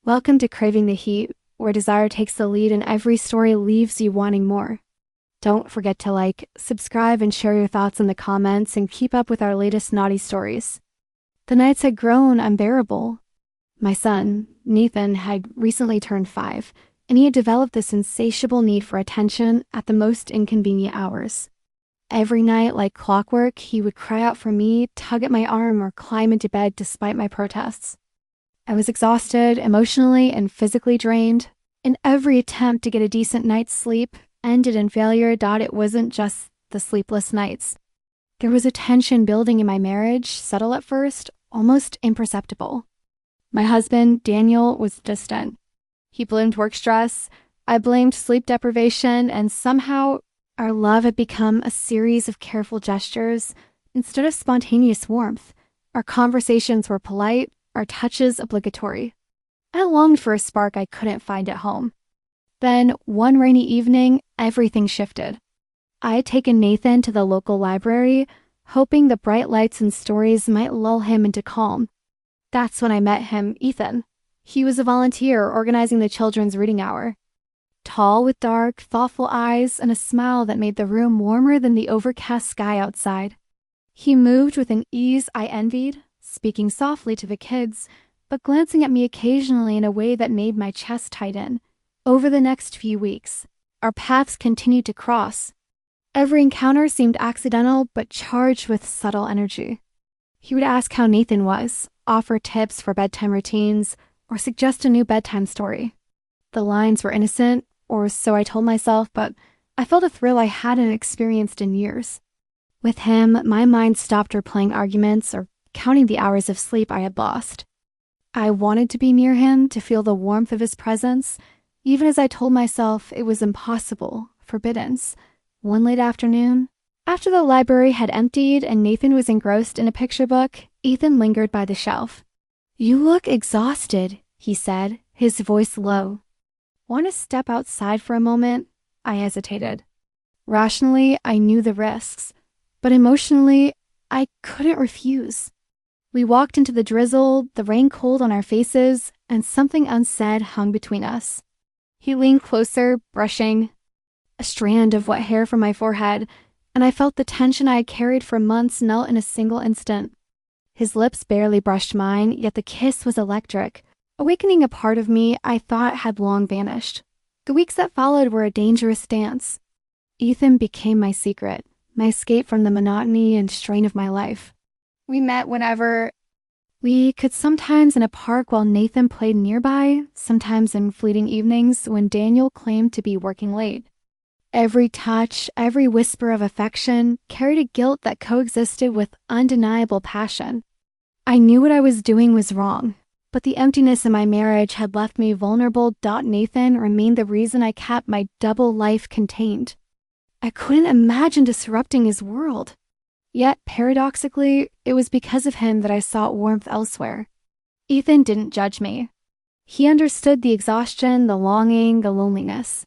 Welcome to Craving the Heat, where desire takes the lead and every story leaves you wanting more. Don't forget to like, subscribe, and share your thoughts in the comments and keep up with our latest naughty stories. The nights had grown unbearable. My son, Nathan, had recently turned 5, and he had developed this insatiable need for attention at the most inconvenient hours. Every night, like clockwork, he would cry out for me, tug at my arm, or climb into bed despite my protests. I was exhausted, emotionally and physically drained, and every attempt to get a decent night's sleep ended in failure. It wasn't just the sleepless nights. There was a tension building in my marriage, subtle at first, almost imperceptible. My husband, Daniel, was distant. He blamed work stress, I blamed sleep deprivation, and somehow our love had become a series of careful gestures instead of spontaneous warmth. Our conversations were polite, our touches obligatory. I longed for a spark I couldn't find at home. Then, one rainy evening, everything shifted. I had taken Nathan to the local library, hoping the bright lights and stories might lull him into calm. That's when I met him, Ethan. He was a volunteer organizing the children's reading hour. Tall with dark, thoughtful eyes and a smile that made the room warmer than the overcast sky outside. He moved with an ease I envied, speaking softly to the kids, but glancing at me occasionally in a way that made my chest tighten. Over the next few weeks, our paths continued to cross. Every encounter seemed accidental, but charged with subtle energy. He would ask how Nathan was, offer tips for bedtime routines, or suggest a new bedtime story. The lines were innocent, or so I told myself, but I felt a thrill I hadn't experienced in years. With him, my mind stopped replaying arguments or counting the hours of sleep I had lost. I wanted to be near him, to feel the warmth of his presence, even as I told myself it was impossible, forbidden. One late afternoon, after the library had emptied and Nathan was engrossed in a picture book, Ethan lingered by the shelf. "You look exhausted," he said, his voice low. "Want to step outside for a moment?" I hesitated. Rationally, I knew the risks, but emotionally, I couldn't refuse. We walked into the drizzle, the rain cold on our faces, and something unsaid hung between us. He leaned closer, brushing a strand of wet hair from my forehead, and I felt the tension I had carried for months melt in a single instant. His lips barely brushed mine, yet the kiss was electric, awakening a part of me I thought had long vanished. The weeks that followed were a dangerous dance. Ethan became my secret, my escape from the monotony and strain of my life. We met whenever we could, sometimes in a park while Nathan played nearby, sometimes in fleeting evenings when Daniel claimed to be working late. Every touch, every whisper of affection carried a guilt that coexisted with undeniable passion. I knew what I was doing was wrong, but the emptiness in my marriage had left me vulnerable. Nathan remained the reason I kept my double life contained. I couldn't imagine disrupting his world. Yet, paradoxically, it was because of him that I sought warmth elsewhere. Ethan didn't judge me. He understood the exhaustion, the longing, the loneliness.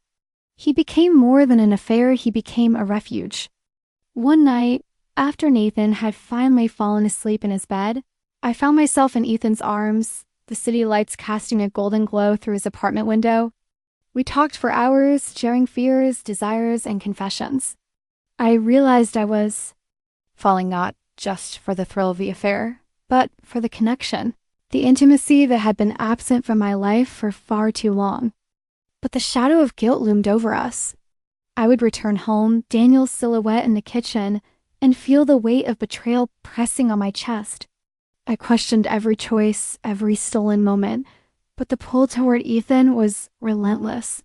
He became more than an affair, he became a refuge. One night, after Nathan had finally fallen asleep in his bed, I found myself in Ethan's arms, the city lights casting a golden glow through his apartment window. We talked for hours, sharing fears, desires, and confessions. I realized I was falling not just for the thrill of the affair, but for the connection, the intimacy that had been absent from my life for far too long. But the shadow of guilt loomed over us. I would return home, Daniel's silhouette in the kitchen, and feel the weight of betrayal pressing on my chest. I questioned every choice, every stolen moment, but the pull toward Ethan was relentless.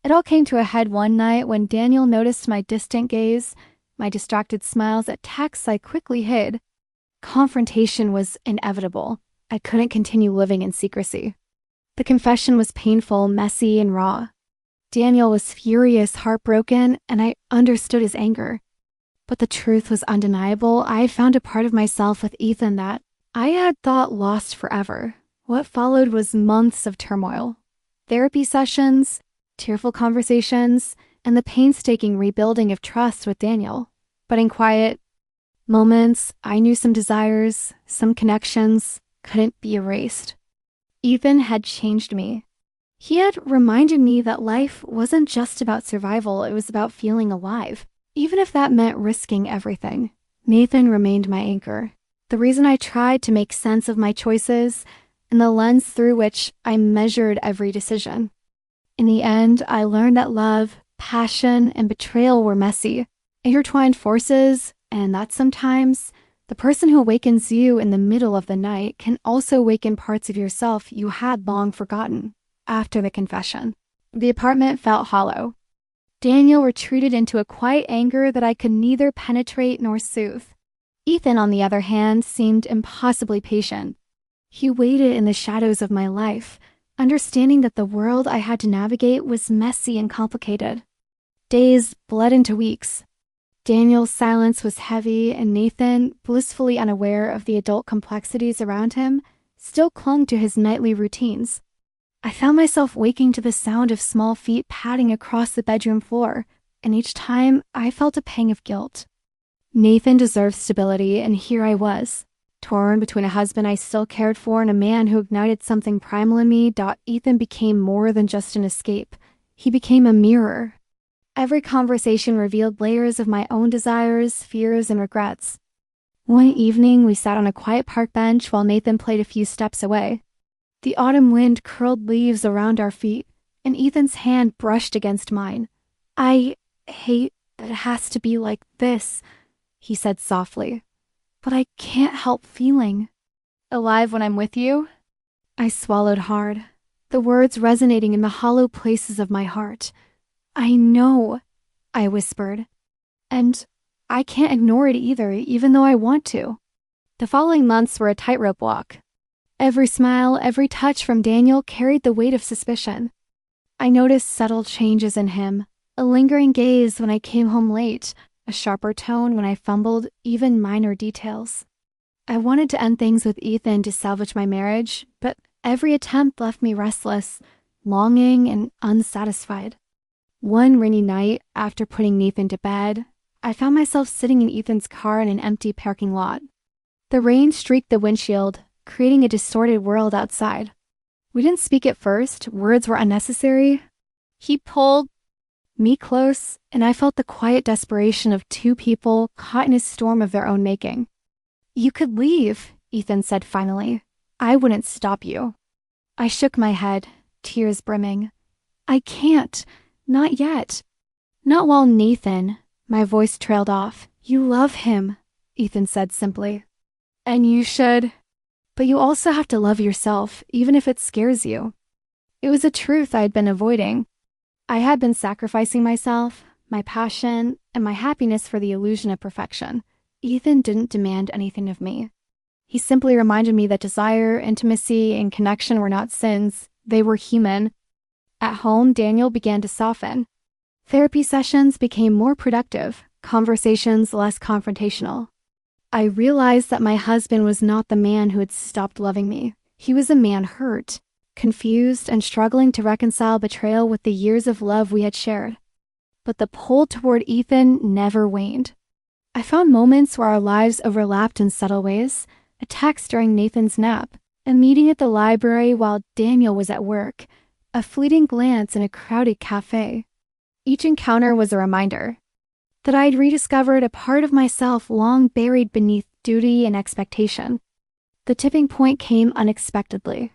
It all came to a head one night when Daniel noticed my distant gaze, my distracted smiles at texts I quickly hid. Confrontation was inevitable. I couldn't continue living in secrecy. The confession was painful, messy, and raw. Daniel was furious, heartbroken, and I understood his anger. But the truth was undeniable. I had found a part of myself with Ethan that I had thought lost forever. What followed was months of turmoil. Therapy sessions, tearful conversations, and the painstaking rebuilding of trust with Daniel. But in quiet moments, I knew some desires, some connections couldn't be erased. Ethan had changed me. He had reminded me that life wasn't just about survival, it was about feeling alive. Even if that meant risking everything, Nathan remained my anchor. The reason I tried to make sense of my choices, and the lens through which I measured every decision. In the end, I learned that love, passion, and betrayal were messy, intertwined forces, and that sometimes the person who awakens you in the middle of the night can also awaken parts of yourself you had long forgotten. After the confession, the apartment felt hollow. Daniel retreated into a quiet anger that I could neither penetrate nor soothe. Ethan, on the other hand, seemed impossibly patient. He waited in the shadows of my life, understanding that the world I had to navigate was messy and complicated. Days bled into weeks. Daniel's silence was heavy, and Nathan, blissfully unaware of the adult complexities around him, still clung to his nightly routines. I found myself waking to the sound of small feet padding across the bedroom floor, and each time I felt a pang of guilt. Nathan deserved stability, and here I was, torn between a husband I still cared for and a man who ignited something primal in me. Ethan became more than just an escape. He became a mirror. Every conversation revealed layers of my own desires, fears, and regrets. One evening, we sat on a quiet park bench while Nathan played a few steps away. The autumn wind curled leaves around our feet, and Ethan's hand brushed against mine. "I hate that it has to be like this," he said softly. "But I can't help feeling alive when I'm with you." I swallowed hard, the words resonating in the hollow places of my heart. "I know," I whispered. "And I can't ignore it either, even though I want to." The following months were a tightrope walk. Every smile, every touch from Daniel carried the weight of suspicion. I noticed subtle changes in him, a lingering gaze when I came home late, a sharper tone when I fumbled, even minor details. I wanted to end things with Ethan to salvage my marriage, but every attempt left me restless, longing, and unsatisfied. One rainy night, after putting Nathan to bed, I found myself sitting in Ethan's car in an empty parking lot. The rain streaked the windshield, creating a distorted world outside. We didn't speak at first, words were unnecessary. He pulled me close, and I felt the quiet desperation of two people caught in a storm of their own making. "You could leave," Ethan said finally. "I wouldn't stop you." I shook my head, tears brimming. "I can't. Not yet. Not while Nathan." My voice trailed off. "You love him," Ethan said simply. "And you should. But you also have to love yourself, even if it scares you." It was a truth I had been avoiding. I had been sacrificing myself, my passion, and my happiness for the illusion of perfection. Ethan didn't demand anything of me. He simply reminded me that desire, intimacy, and connection were not sins. They were human. At home, Daniel began to soften. Therapy sessions became more productive, conversations less confrontational. I realized that my husband was not the man who had stopped loving me. He was a man hurt, confused, and struggling to reconcile betrayal with the years of love we had shared. But the pull toward Ethan never waned. I found moments where our lives overlapped in subtle ways, a text during Nathan's nap, a meeting at the library while Daniel was at work, a fleeting glance in a crowded cafe. Each encounter was a reminder that I'd rediscovered a part of myself long buried beneath duty and expectation. The tipping point came unexpectedly.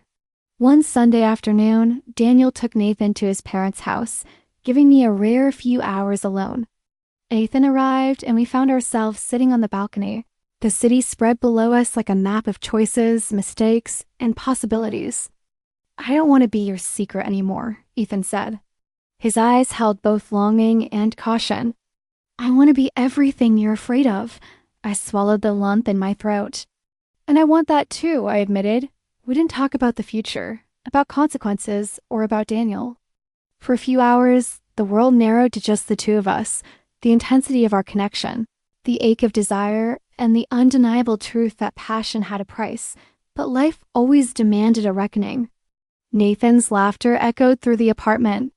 One Sunday afternoon, Daniel took Nathan to his parents' house, giving me a rare few hours alone. Nathan arrived, and we found ourselves sitting on the balcony. The city spread below us like a map of choices, mistakes, and possibilities. "I don't want to be your secret anymore," Ethan said. His eyes held both longing and caution. "I want to be everything you're afraid of." I swallowed the lump in my throat. "And I want that too," I admitted. We didn't talk about the future, about consequences, or about Daniel. For a few hours, the world narrowed to just the two of us, the intensity of our connection, the ache of desire, and the undeniable truth that passion had a price, but life always demanded a reckoning. Nathan's laughter echoed through the apartment.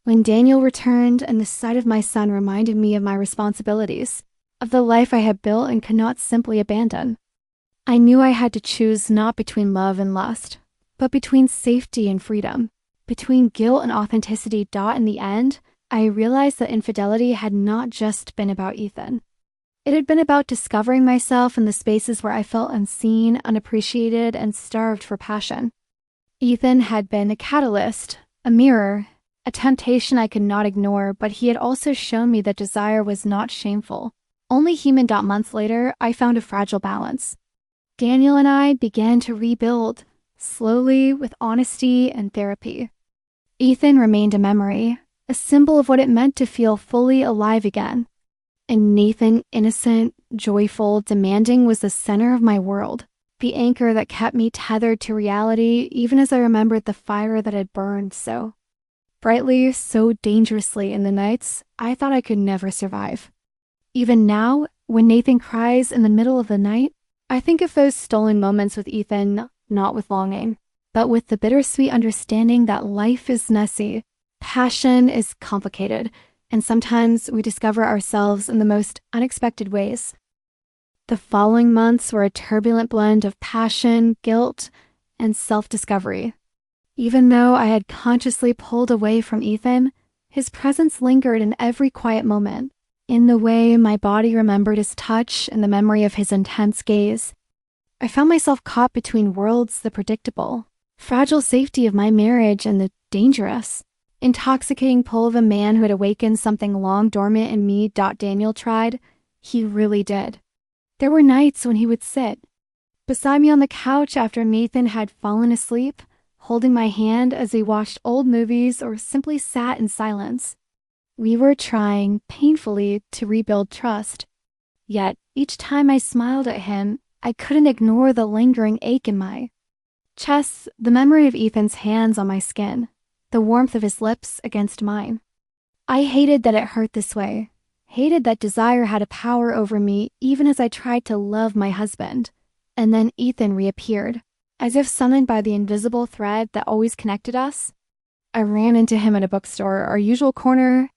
When Daniel returned and the sight of my son reminded me of my responsibilities, of the life I had built and could not simply abandon. I knew I had to choose not between love and lust, but between safety and freedom, between guilt and authenticity. In the end, I realized that infidelity had not just been about Ethan. It had been about discovering myself in the spaces where I felt unseen, unappreciated, and starved for passion. Ethan had been a catalyst, a mirror, a temptation I could not ignore, but he had also shown me that desire was not shameful. Only human. Months later, I found a fragile balance. Daniel and I began to rebuild, slowly, with honesty and therapy. Ethan remained a memory, a symbol of what it meant to feel fully alive again. And Nathan, innocent, joyful, demanding, was the center of my world, the anchor that kept me tethered to reality even as I remembered the fire that had burned so brightly, so dangerously in the nights I thought I could never survive. Even now, when Nathan cries in the middle of the night, I think of those stolen moments with Ethan, not with longing, but with the bittersweet understanding that life is messy, passion is complicated, and sometimes we discover ourselves in the most unexpected ways. The following months were a turbulent blend of passion, guilt, and self-discovery. Even though I had consciously pulled away from Ethan, his presence lingered in every quiet moment, in the way my body remembered his touch and the memory of his intense gaze. I found myself caught between worlds: the predictable, fragile safety of my marriage and the dangerous, intoxicating pull of a man who had awakened something long dormant in me. Daniel tried. He really did. There were nights when he would sit beside me on the couch after Nathan had fallen asleep, holding my hand as we watched old movies or simply sat in silence. We were trying, painfully, to rebuild trust. Yet, each time I smiled at him, I couldn't ignore the lingering ache in my chest, the memory of Ethan's hands on my skin, the warmth of his lips against mine. I hated that it hurt this way, hated that desire had a power over me even as I tried to love my husband. And then Ethan reappeared, as if summoned by the invisible thread that always connected us. I ran into him at a bookstore, our usual corner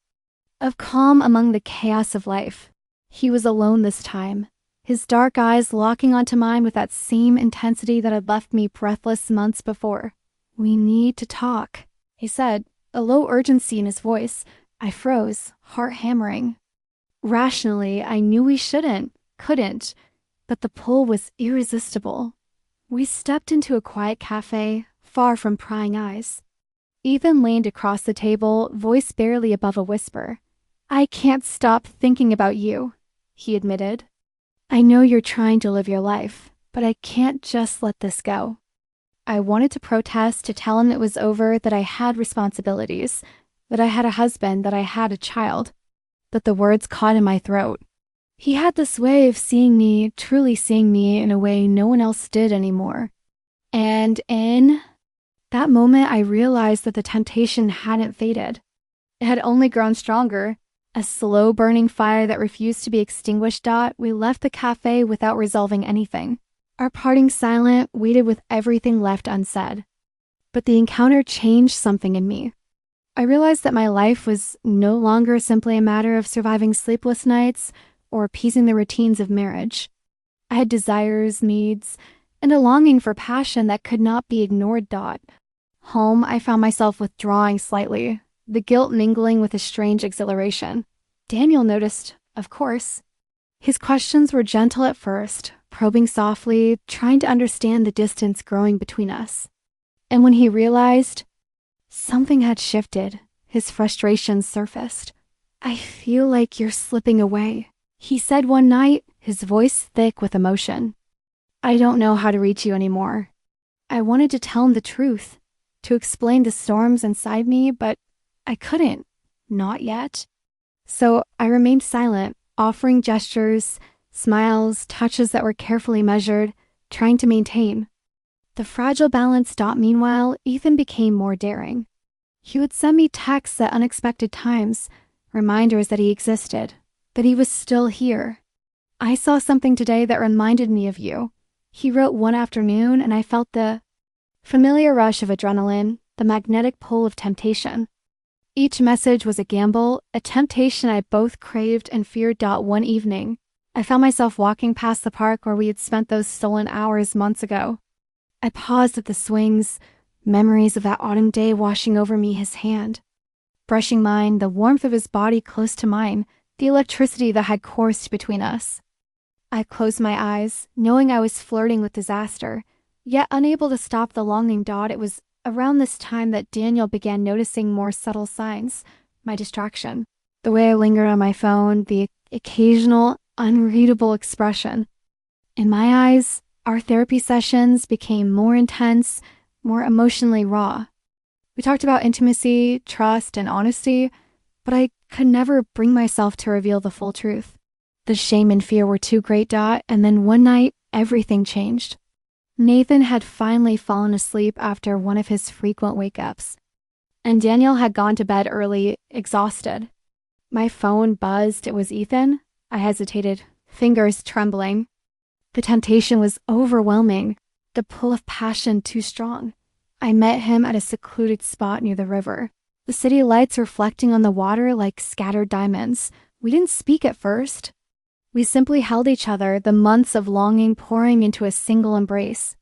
of calm among the chaos of life. He was alone this time, his dark eyes locking onto mine with that same intensity that had left me breathless months before. "We need to talk," he said, a low urgency in his voice. I froze, heart hammering. Rationally, I knew we couldn't, but the pull was irresistible. We stepped into a quiet cafe, far from prying eyes. Ethan leaned across the table, voice barely above a whisper. "I can't stop thinking about you," he admitted. "I know you're trying to live your life, but I can't just let this go." I wanted to protest, to tell him it was over, that I had responsibilities, that I had a husband, that I had a child. But the words caught in my throat. He had this way of seeing me, truly seeing me, in a way no one else did anymore. And in that moment, I realized that the temptation hadn't faded. It had only grown stronger, a slow burning fire that refused to be extinguished. We left the cafe without resolving anything. Our parting silent, waited with everything left unsaid. But the encounter changed something in me. I realized that my life was no longer simply a matter of surviving sleepless nights or appeasing the routines of marriage. I had desires, needs, and a longing for passion that could not be ignored. Home, I found myself withdrawing slightly, the guilt mingling with a strange exhilaration. Daniel noticed, of course. His questions were gentle at first, probing softly, trying to understand the distance growing between us. And when he realized something had shifted, his frustration surfaced. "I feel like you're slipping away," he said one night, his voice thick with emotion. "I don't know how to reach you anymore." I wanted to tell him the truth, to explain the storms inside me, but I couldn't. Not yet. So I remained silent, offering gestures, smiles, touches that were carefully measured, trying to maintain the fragile balance. Meanwhile, Ethan became more daring. He would send me texts at unexpected times, reminders that he existed, that he was still here. "I saw something today that reminded me of you," he wrote one afternoon, and I felt the familiar rush of adrenaline, the magnetic pull of temptation. Each message was a gamble, a temptation I both craved and feared. One evening, I found myself walking past the park where we had spent those stolen hours months ago. I paused at the swings, Memories of that autumn day washing over me, his hand brushing mine, the warmth of his body close to mine, the electricity that had coursed between us. I closed my eyes, knowing I was flirting with disaster, yet unable to stop the longing. It was around this time that Daniel began noticing more subtle signs, my distraction, the way I lingered on my phone, the occasional unreadable expression. In my eyes, our therapy sessions became more intense, more emotionally raw. We talked about intimacy, trust, and honesty, but I could never bring myself to reveal the full truth. The shame and fear were too great, and then one night, everything changed. Nathan had finally fallen asleep after one of his frequent wake-ups, and Daniel had gone to bed early, exhausted. My phone buzzed. It was Ethan. I hesitated, fingers trembling. The temptation was overwhelming, the pull of passion too strong. I met him at a secluded spot near the river, the city lights reflecting on the water like scattered diamonds. We didn't speak at first. We simply held each other, the months of longing pouring into a single embrace.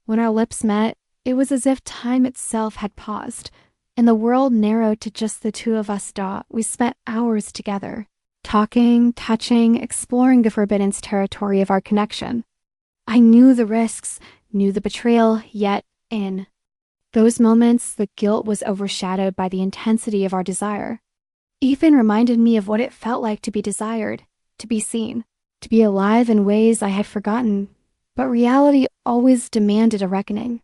When our lips met, it was as if time itself had paused, and the world narrowed to just the two of us. We spent hours together, talking, touching, exploring the forbidden territory of our connection. I knew the risks, knew the betrayal, yet in those moments, the guilt was overshadowed by the intensity of our desire. Ethan reminded me of what it felt like to be desired, to be seen, to be alive in ways I had forgotten, but reality always demanded a reckoning.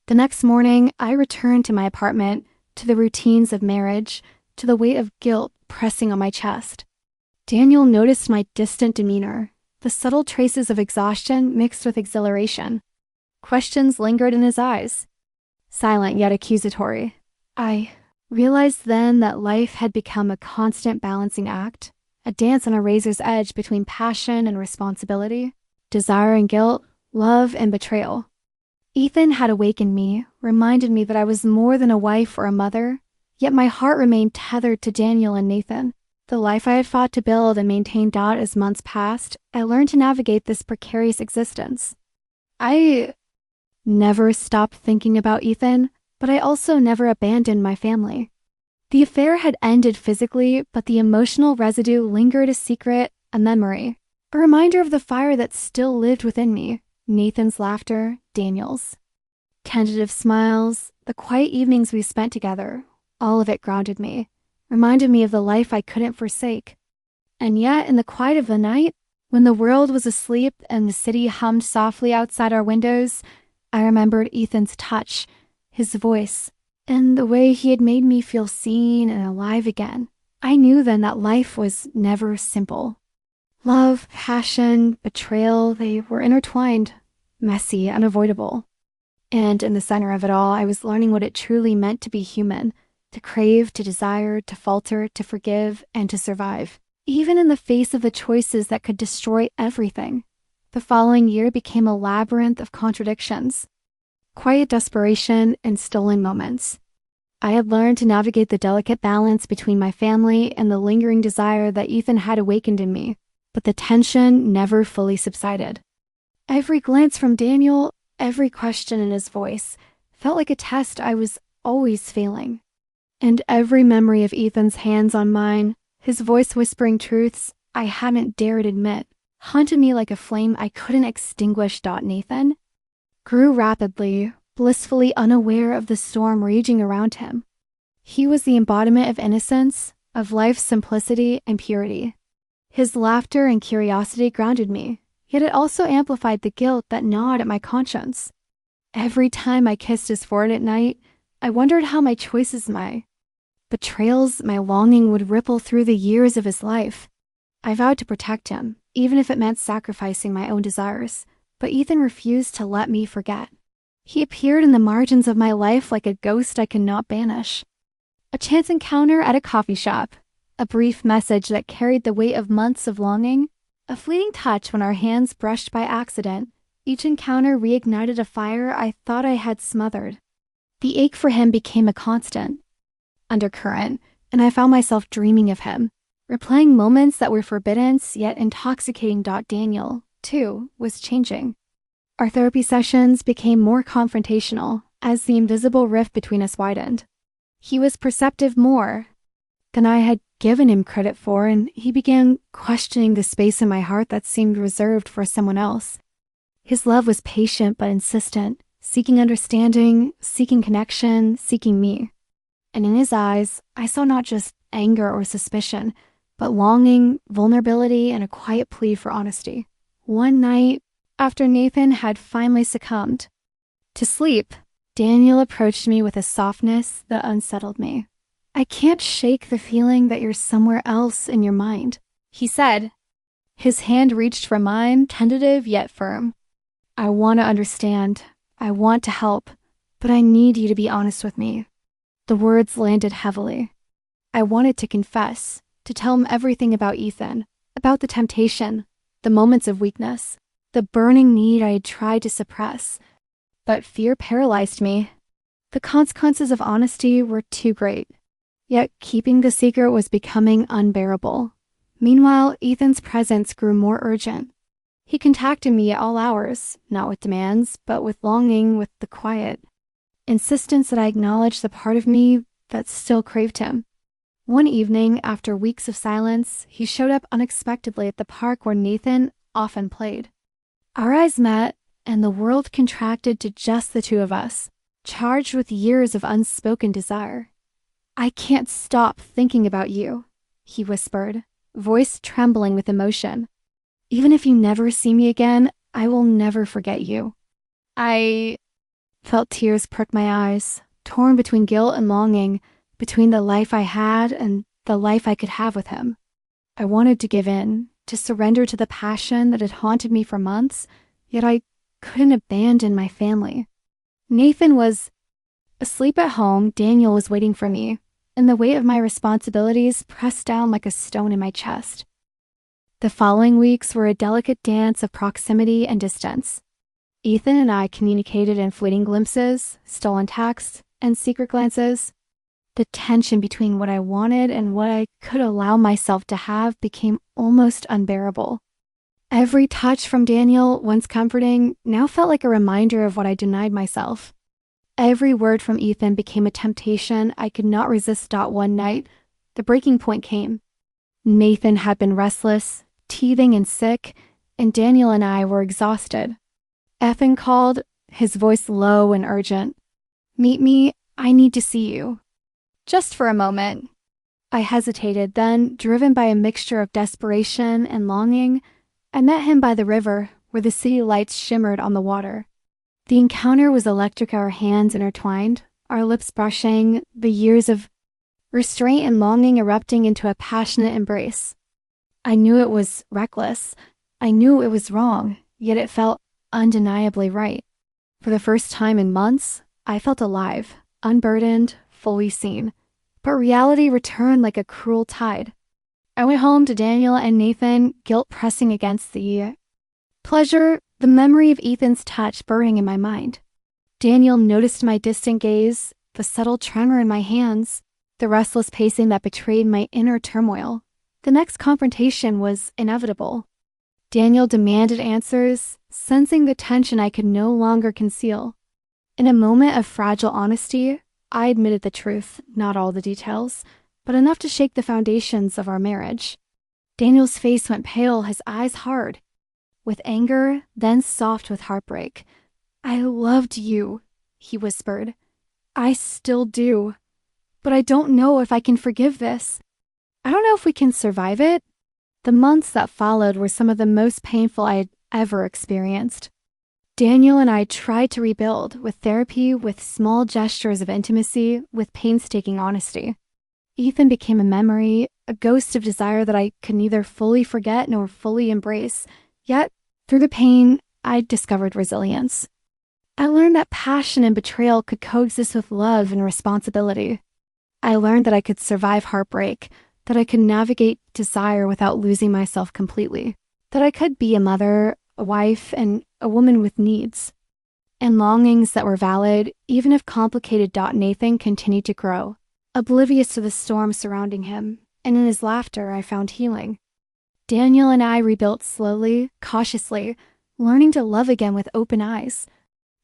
The next morning, I returned to my apartment, to the routines of marriage, to the weight of guilt pressing on my chest. Daniel noticed my distant demeanor, the subtle traces of exhaustion mixed with exhilaration. Questions lingered in his eyes, silent yet accusatory. I realized then that life had become a constant balancing act, a dance on a razor's edge between passion and responsibility, desire and guilt, love and betrayal. Ethan had awakened me, reminded me that I was more than a wife or a mother, yet my heart remained tethered to Daniel and Nathan. The life I had fought to build and maintain. As months passed, I learned to navigate this precarious existence. I never stopped thinking about Ethan, but I also never abandoned my family. The affair had ended physically, but the emotional residue lingered, a secret, a memory, a reminder of the fire that still lived within me. Nathan's laughter, Daniel's tentative smiles, the quiet evenings we spent together, all of it grounded me, reminded me of the life I couldn't forsake. And yet, in the quiet of the night, when the world was asleep and the city hummed softly outside our windows, I remembered Ethan's touch, his voice, and the way he had made me feel seen and alive again. I knew then that life was never simple. Love, passion, betrayal, they were intertwined, messy, unavoidable. And in the center of it all, I was learning what it truly meant to be human, to crave, to desire, to falter, to forgive, and to survive, even in the face of the choices that could destroy everything. The following year became a labyrinth of contradictions, quiet desperation, and stolen moments. I had learned to navigate the delicate balance between my family and the lingering desire that Ethan had awakened in me, but the tension never fully subsided. Every glance from Daniel, every question in his voice, felt like a test I was always failing. And every memory of Ethan's hands on mine, his voice whispering truths I hadn't dared admit, haunted me like a flame I couldn't extinguish. Nathan grew rapidly, blissfully unaware of the storm raging around him. He was the embodiment of innocence, of life's simplicity and purity. His laughter and curiosity grounded me, yet it also amplified the guilt that gnawed at my conscience. Every time I kissed his forehead at night, I wondered how my choices, my betrayals, my longing would ripple through the years of his life. I vowed to protect him, even if it meant sacrificing my own desires, but Ethan refused to let me forget. He appeared in the margins of my life like a ghost I could not banish. A chance encounter at a coffee shop, a brief message that carried the weight of months of longing, a fleeting touch when our hands brushed by accident. Each encounter reignited a fire I thought I had smothered. The ache for him became a constant undercurrent, and I found myself dreaming of him, replaying moments that were forbidden yet intoxicating. Daniel, too, was changing. Our therapy sessions became more confrontational. as the invisible rift between us widened. He was perceptive more than I had given him credit for, and he began questioning the space in my heart that seemed reserved for someone else. His love was patient but insistent, seeking understanding, seeking connection, seeking me. And in his eyes, I saw not just anger or suspicion, but longing, vulnerability, and a quiet plea for honesty. One night, after Nathan had finally succumbed to sleep, Daniel approached me with a softness that unsettled me. "I can't shake the feeling that you're somewhere else in your mind," he said. His hand reached for mine, tentative yet firm. "I want to understand. I want to help, but I need you to be honest with me." The words landed heavily. I wanted to confess, to tell him everything about Ethan, about the temptation, the moments of weakness, the burning need I had tried to suppress. But fear paralyzed me. The consequences of honesty were too great. Yet keeping the secret was becoming unbearable. Meanwhile, Ethan's presence grew more urgent. He contacted me at all hours, not with demands, but with longing, with the quiet insistence that I acknowledge the part of me that still craved him. One evening, after weeks of silence, he showed up unexpectedly at the park where Nathan often played. Our eyes met, and the world contracted to just the two of us, charged with years of unspoken desire. "I can't stop thinking about you," he whispered, voice trembling with emotion. "Even if you never see me again, I will never forget you." I felt tears prick my eyes, torn between guilt and longing, between the life I had and the life I could have with him. I wanted to give in, to surrender to the passion that had haunted me for months, yet I couldn't abandon my family. Nathan was asleep at home. Daniel was waiting for me, and the weight of my responsibilities pressed down like a stone in my chest. The following weeks were a delicate dance of proximity and distance. Ethan and I communicated in fleeting glimpses, stolen texts, and secret glances. The tension between what I wanted and what I could allow myself to have became almost unbearable. Every touch from Daniel, once comforting, now felt like a reminder of what I denied myself. Every word from Ethan became a temptation I could not resist. One night, the breaking point came. Nathan had been restless, teething and sick, and Daniel and I were exhausted. Ethan called, his voice low and urgent. "Meet me, I need to see you." Just for a moment. I hesitated, then, driven by a mixture of desperation and longing, I met him by the river, where the city lights shimmered on the water. The encounter was electric, our hands intertwined, our lips brushing, the years of restraint and longing erupting into a passionate embrace. I knew it was reckless. I knew it was wrong, yet it felt undeniably right. For the first time in months, I felt alive, unburdened, fully seen. But reality returned like a cruel tide. I went home to Daniel and Nathan, guilt pressing against the pleasure, the memory of Ethan's touch burning in my mind. Daniel noticed my distant gaze, the subtle tremor in my hands, the restless pacing that betrayed my inner turmoil. The next confrontation was inevitable. Daniel demanded answers, sensing the tension I could no longer conceal. In a moment of fragile honesty, I admitted the truth, not all the details, but enough to shake the foundations of our marriage. Daniel's face went pale, his eyes hard, with anger, then soft with heartbreak. "I loved you," he whispered. "I still do. But I don't know if I can forgive this. I don't know if we can survive it." The months that followed were some of the most painful I had ever experienced. Daniel and I tried to rebuild, with therapy, with small gestures of intimacy, with painstaking honesty. Ethan became a memory, a ghost of desire that I could neither fully forget nor fully embrace. Yet, through the pain, I discovered resilience. I learned that passion and betrayal could coexist with love and responsibility. I learned that I could survive heartbreak, that I could navigate desire without losing myself completely, that I could be a mother, a wife, and a woman with needs and longings that were valid, even if complicated. Nathan continued to grow, oblivious to the storm surrounding him, and in his laughter I found healing. Daniel and I rebuilt slowly, cautiously, learning to love again with open eyes.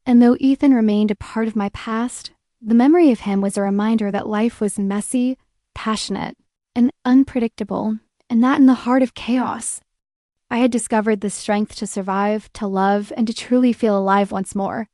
And though Ethan remained a part of my past, the memory of him was a reminder that life was messy, passionate, and unpredictable, and that in the heart of chaos, I had discovered the strength to survive, to love, and to truly feel alive once more.